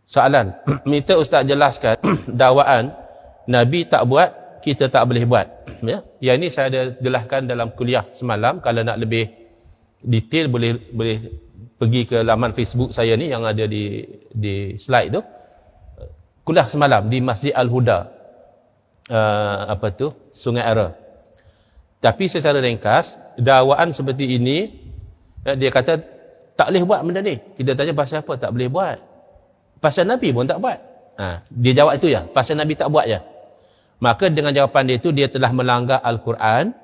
Soalan, minta Ustaz jelaskan dakwaan Nabi tak buat, kita tak boleh buat. Ya, yang ini saya ada jelaskan dalam kuliah semalam. Kalau nak lebih detail boleh pergi ke laman Facebook saya ni yang ada di slide tu. Kuliah semalam di Masjid Al-Huda, Sungai Ara. Tapi secara ringkas, dakwaan seperti ini, dia kata tak boleh buat benda ni. Kita tanya pasal apa tak boleh buat? Pasal Nabi pun tak buat. Dia jawab itu ya, pasal Nabi tak buat ya. Maka dengan jawapan dia itu, dia telah melanggar Al-Quran,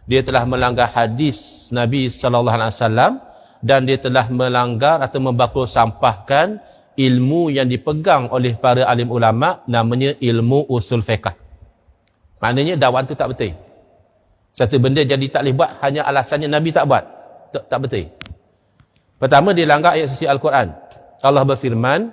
dia telah melanggar hadis Nabi SAW, dan dia telah melanggar atau membakul sampahkan ilmu yang dipegang oleh para alim ulama, namanya ilmu usul fiqh. Maknanya dakwaan itu tak betul. Satu benda jadi tak boleh buat hanya alasannya Nabi tak buat. Tak betul. Pertama, dia langgar ayat suci Al-Quran. Allah berfirman,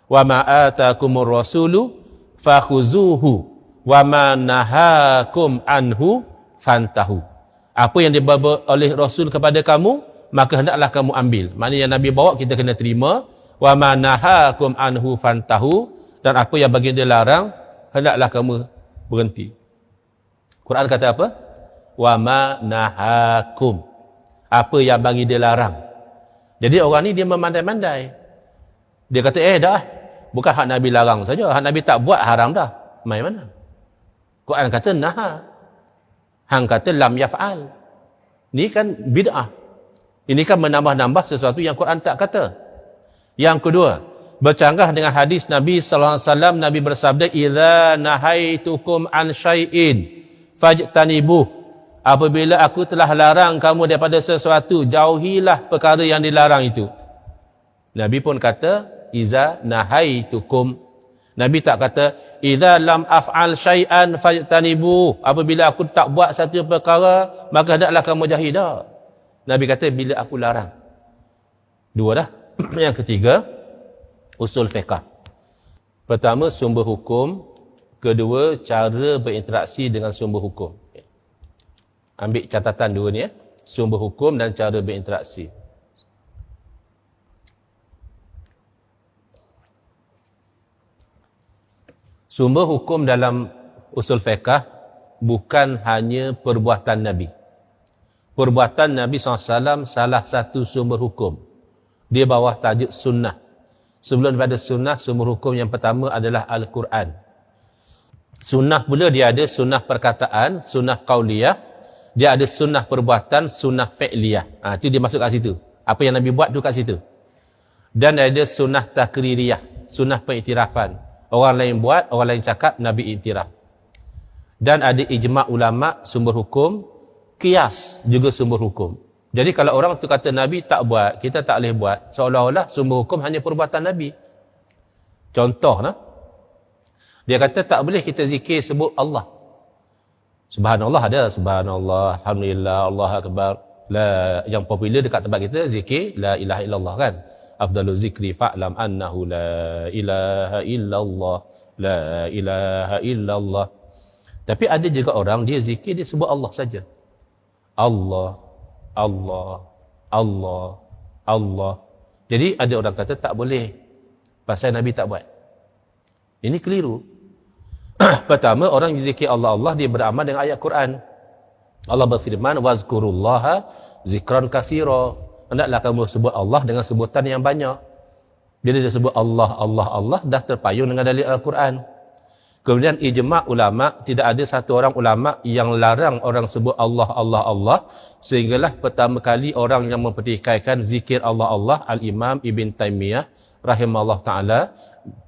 wa ma atakumur rasulu fakhuzuhu wa ma nahakum anhu fantahu. Apa yang dibawa oleh Rasul kepada kamu, maka hendaklah kamu ambil. Maknanya yang Nabi bawa kita kena terima. Wa ma nahakum anhu fantahu, dan apa yang baginda larang hendaklah kamu berhenti. Quran kata apa? Wa ma nahakum. Apa yang baginda larang. Jadi orang ni dia memandai-mandai. Dia kata dah, bukan hak Nabi larang saja, hak Nabi tak buat haram dah. Mai mana? Quran kata naha. Hang kata lam yaf'al. Ni kan bid'ah. Ini kan menambah-nambah sesuatu yang Quran tak kata. Yang kedua, bercanggah dengan hadis Nabi sallallahu alaihi wasallam. Nabi bersabda, "Idza nahaitukum an syai'in fajtanibuh." Apabila aku telah larang kamu daripada sesuatu, jauhilah perkara yang dilarang itu. Nabi pun kata, "Iza nahaitukum." Nabi tak kata, "Idza lam af'al syai'an fajtanibu." Apabila aku tak buat satu perkara, maka hendaklah kamu jauhi. Dah. Nabi kata, bila aku larang. Dua dah. Yang ketiga, usul fiqh. Pertama, sumber hukum. Kedua, cara berinteraksi dengan sumber hukum. Ambil catatan dua ni ya. Sumber hukum dan cara berinteraksi. Sumber hukum dalam usul fiqh bukan hanya perbuatan Nabi. Perbuatan Nabi SAW salah satu sumber hukum. Dia bawah tajuk sunnah. Sebelum daripada sunnah, sumber hukum yang pertama adalah Al-Quran. Sunnah pula dia ada sunnah perkataan, sunnah qauliyah. Dia ada sunnah perbuatan, sunnah fi'liyah. Itu dia masuk kat situ. Apa yang Nabi buat tu kat situ. Dan ada sunnah takririyah, sunnah pengiktirafan. Orang lain buat, orang lain cakap, Nabi iktiraf. Dan ada ijma' ulama' sumber hukum, qiyas juga sumber hukum. Jadi kalau orang tu kata Nabi tak buat, kita tak boleh buat, seolah-olah sumber hukum hanya perbuatan Nabi. Contoh dia kata tak boleh kita zikir sebut Allah. Subhanallah ada, subhanallah, alhamdulillah, Allahu akbar. Yang popular dekat tempat kita zikir la ilaha illallah kan. Afdalu zikri fa'lam annahu la ilaha illallah, la ilaha illallah. Tapi ada juga orang dia zikir dia sebut Allah saja. Allah, Allah, Allah, Allah. Jadi ada orang kata tak boleh pasal Nabi tak buat. Ini keliru. Pertama, orang zikir Allah Allah dia beramal dengan ayat Quran. Allah berfirman, wazkurullaha zikran katsira. Hendaklah kamu sebut Allah dengan sebutan yang banyak. Bila dia sebut Allah Allah Allah dah terpayung dengan dalil Al-Quran. Kemudian ijma' ulama, tidak ada satu orang ulama yang larang orang sebut Allah Allah Allah, sehinggalah pertama kali orang yang mempertikaikan zikir Allah Allah Al-Imam Ibn Taymiyah rahimahullah taala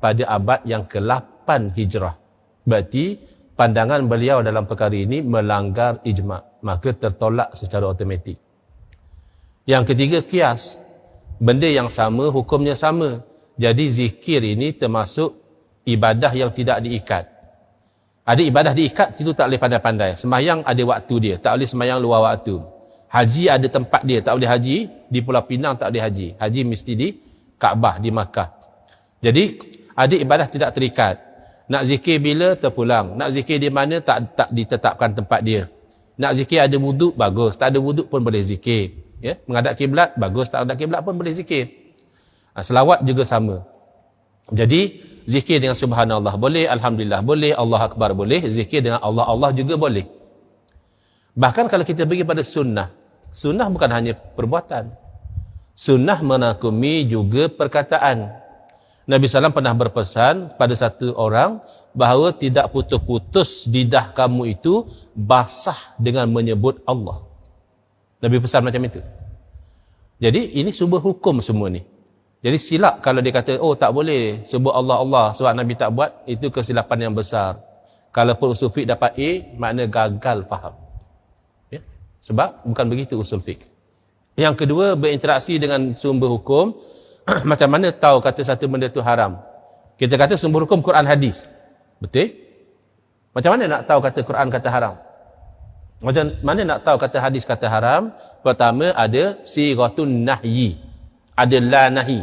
pada abad yang ke-8 Hijrah. Berarti pandangan beliau dalam perkara ini melanggar ijma', maka tertolak secara automatik. Yang ketiga, qiyas. Benda yang sama, hukumnya sama. Jadi zikir ini termasuk ibadah yang tidak diikat. Ada ibadah diikat, itu tak boleh pandai-pandai. Sembahyang ada waktu dia, tak boleh sembahyang luar waktu. Haji ada tempat dia, tak boleh haji di Pulau Pinang, tak boleh haji. Haji mesti di Kaabah, di Makkah. Jadi ada ibadah tidak terikat. Nak zikir bila terpulang, nak zikir di mana tak ditetapkan tempat dia. Nak zikir ada wuduk, bagus. Tak ada wuduk pun boleh zikir. Ya? Menghadap kiblat, bagus. Tak menghadap kiblat pun boleh zikir. Selawat juga sama. Jadi zikir dengan subhanallah boleh, alhamdulillah boleh, Allah akbar boleh, zikir dengan Allah juga boleh. Bahkan kalau kita pergi pada sunnah, sunnah bukan hanya perbuatan, sunnah menakumi juga perkataan. Nabi SAW pernah berpesan pada satu orang bahawa tidak putus-putus lidah kamu itu basah dengan menyebut Allah. Nabi pesan macam itu. Jadi ini sumber hukum semua ni. Jadi silap kalau dia kata, oh tak boleh sebut Allah sebab Nabi tak buat, itu kesilapan yang besar. Kalau usul fiqh dapat A, makna gagal faham. Ya? Sebab bukan begitu usul fiqh. Yang kedua, berinteraksi dengan sumber hukum. Macam mana tahu kata satu benda tu haram? Kita kata sumber hukum Quran hadis. Betul? Macam mana nak tahu kata Quran kata haram? Macam mana nak tahu kata hadis kata haram? Pertama ada sighatun nahyi. Ada la nahi.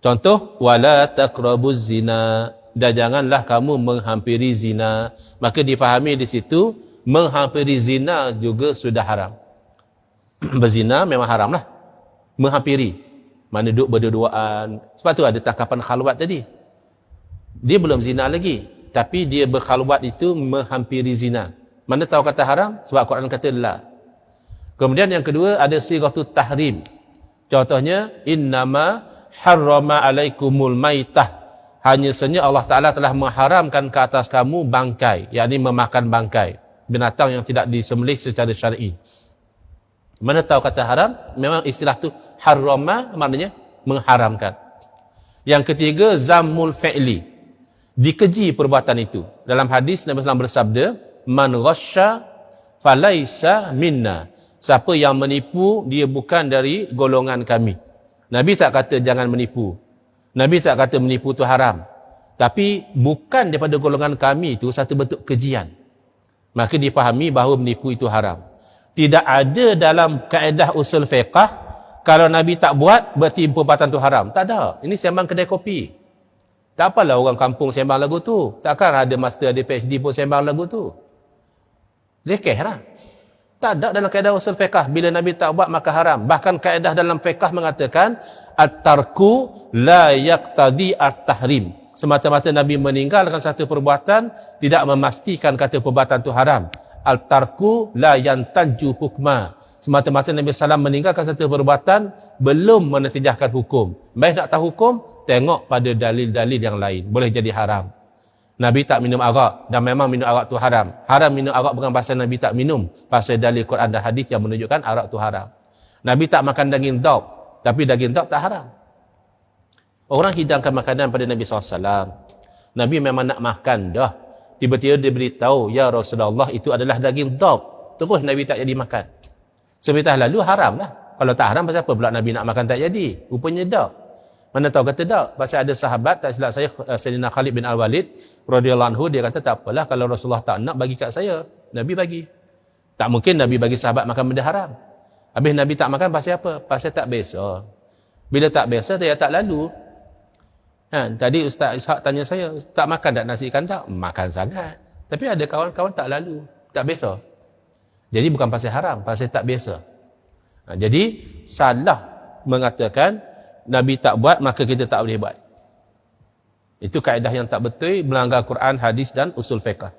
Contoh, wala taqrabuz zina. Dan janganlah kamu menghampiri zina. Maka difahami di situ, menghampiri zina juga sudah haram. Berzina memang haram lah. Menghampiri. Mana duduk berdua-duaan. Sebab tu ada tangkapan khalwat tadi. Dia belum zina lagi. Tapi dia berkhalwat itu menghampiri zina. Mana tahu kata haram? Sebab Quran kata la. Kemudian yang kedua ada sighatut tahrim. Contohnya, innama harrama alaikumul maitah. Hanya sahaja Allah Ta'ala telah mengharamkan ke atas kamu bangkai. Yakni memakan bangkai. Binatang yang tidak disembelih secara syar'i. Mana tahu kata haram? Memang istilah tu harrama maknanya mengharamkan. Yang ketiga, zammul fi'li. Dikeji perbuatan itu. Dalam hadis Nabi SAW bersabda, man ghasya falaisa minna. Siapa yang menipu, dia bukan dari golongan kami. Nabi tak kata jangan menipu. Nabi tak kata menipu itu haram. Tapi bukan daripada golongan kami itu satu bentuk kejian. Maka dipahami bahawa menipu itu haram. Tidak ada dalam kaedah usul fiqh, kalau Nabi tak buat, berarti perbuatan itu haram. Tak ada. Ini sembang kedai kopi. Tak apalah orang kampung sembang lagu tu. Takkan ada master, ada PhD pun sembang lagu tu. Lekeh lah. Tak ada dalam kaedah usul fiqh. Bila Nabi tak buat, maka haram. Bahkan kaedah dalam fiqh mengatakan, at-tarku la yaqtadi at-tahrim. Semata-mata Nabi meninggalkan satu perbuatan, tidak memastikan kata perbuatan itu haram. Al-tarku la yantaju hukma. Semata-mata Nabi SAW meninggalkan satu perbuatan, belum menetijahkan hukum. Baik nak tahu hukum, tengok pada dalil-dalil yang lain. Boleh jadi haram. Nabi tak minum arak, dan memang minum arak tu haram. Haram minum arak bukan pasal Nabi tak minum, pasal dalil Quran dan hadis yang menunjukkan arak tu haram. Nabi tak makan daging daub, tapi daging daub tak haram. Orang hidangkan makanan pada Nabi SAW. Nabi memang nak makan dah. Tiba-tiba dia beritahu, ya Rasulullah, itu adalah daging daub. Terus Nabi tak jadi makan. Sebentar lalu haram lah. Kalau tak haram, pasal apa pula Nabi nak makan tak jadi? Rupanya daub. Mana tahu kata daub? Pasal ada sahabat, tak silap saya, Sayyidina Khalid bin Al-Walid radhiyallahu anhu, dia kata tak apalah kalau Rasulullah tak nak bagi kat saya. Nabi bagi. Tak mungkin Nabi bagi sahabat makan benda haram. Habis Nabi tak makan pasal apa? Pasal tak biasa. Bila tak biasa, dia tak lalu. Tadi Ustaz Ishak tanya saya, tak makan tak nasi ikan tak? Makan sangat. Tapi ada kawan-kawan tak lalu, tak biasa. Jadi bukan pasal haram, pasal tak biasa. Jadi salah mengatakan Nabi tak buat, maka kita tak boleh buat. Itu kaedah yang tak betul, melanggar Quran, hadis dan usul fiqh.